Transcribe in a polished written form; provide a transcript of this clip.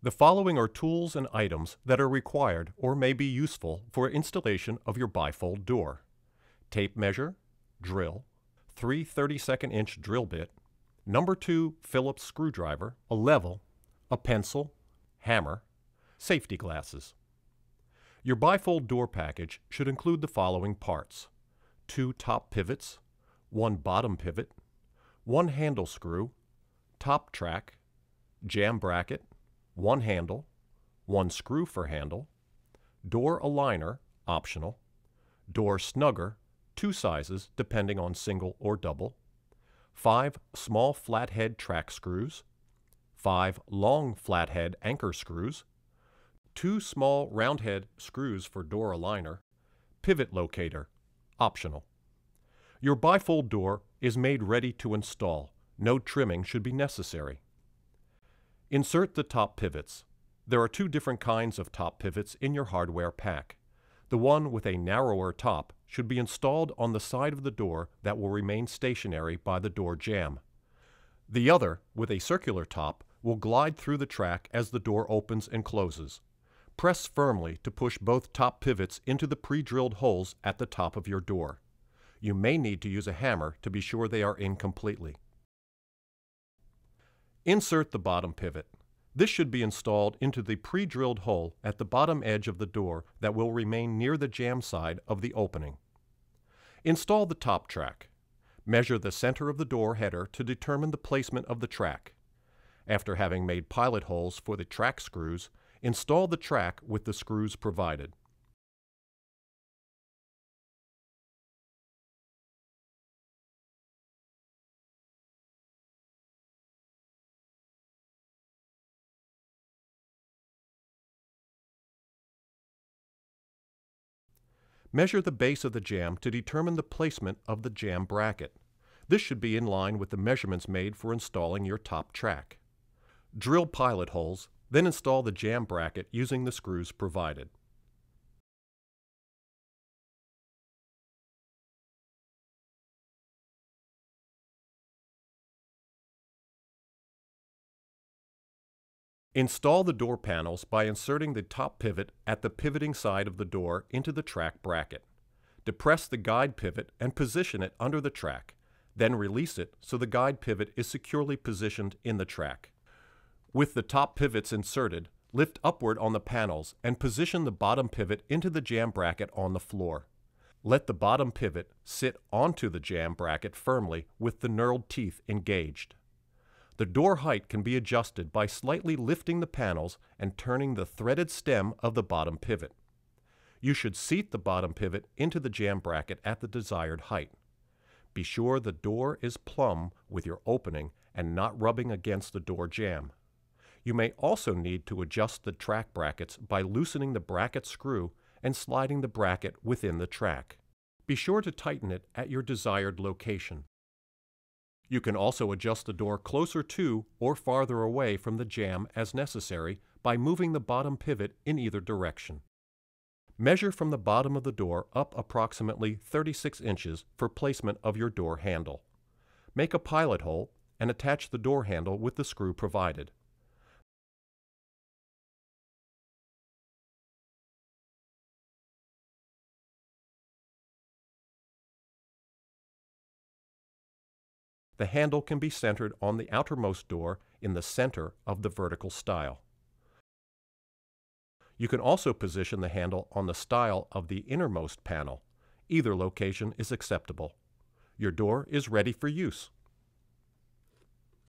The following are tools and items that are required or may be useful for installation of your bifold door: tape measure, drill, 3 32nd-inch drill bit, number 2 Phillips screwdriver, a level, a pencil, hammer, safety glasses. Your bifold door package should include the following parts: 2 top pivots, 1 bottom pivot, 1 handle screw, top track, jam bracket, 1 handle, 1 screw for handle, door aligner, optional, door snugger, 2 sizes depending on single or double, 5 small flathead track screws, 5 long flathead anchor screws, 2 small roundhead screws for door aligner, pivot locator, optional. Your bifold door is made ready to install. No trimming should be necessary. Insert the top pivots. There are 2 different kinds of top pivots in your hardware pack. The one with a narrower top should be installed on the side of the door that will remain stationary by the door jamb. The other, with a circular top, will glide through the track as the door opens and closes. Press firmly to push both top pivots into the pre-drilled holes at the top of your door. You may need to use a hammer to be sure they are in completely. Insert the bottom pivot. This should be installed into the pre-drilled hole at the bottom edge of the door that will remain near the jamb side of the opening. Install the top track. Measure the center of the door header to determine the placement of the track. After having made pilot holes for the track screws, install the track with the screws provided. Measure the base of the jamb to determine the placement of the jamb bracket. This should be in line with the measurements made for installing your top track. Drill pilot holes, then install the jamb bracket using the screws provided. Install the door panels by inserting the top pivot at the pivoting side of the door into the track bracket. Depress the guide pivot and position it under the track, then release it so the guide pivot is securely positioned in the track. With the top pivots inserted, lift upward on the panels and position the bottom pivot into the jamb bracket on the floor. Let the bottom pivot sit onto the jamb bracket firmly with the knurled teeth engaged. The door height can be adjusted by slightly lifting the panels and turning the threaded stem of the bottom pivot. You should seat the bottom pivot into the jamb bracket at the desired height. Be sure the door is plumb with your opening and not rubbing against the door jamb. You may also need to adjust the track brackets by loosening the bracket screw and sliding the bracket within the track. Be sure to tighten it at your desired location. You can also adjust the door closer to or farther away from the jamb as necessary by moving the bottom pivot in either direction. Measure from the bottom of the door up approximately 36 inches for placement of your door handle. Make a pilot hole and attach the door handle with the screw provided. The handle can be centered on the outermost door in the center of the vertical stile. You can also position the handle on the stile of the innermost panel. Either location is acceptable. Your door is ready for use.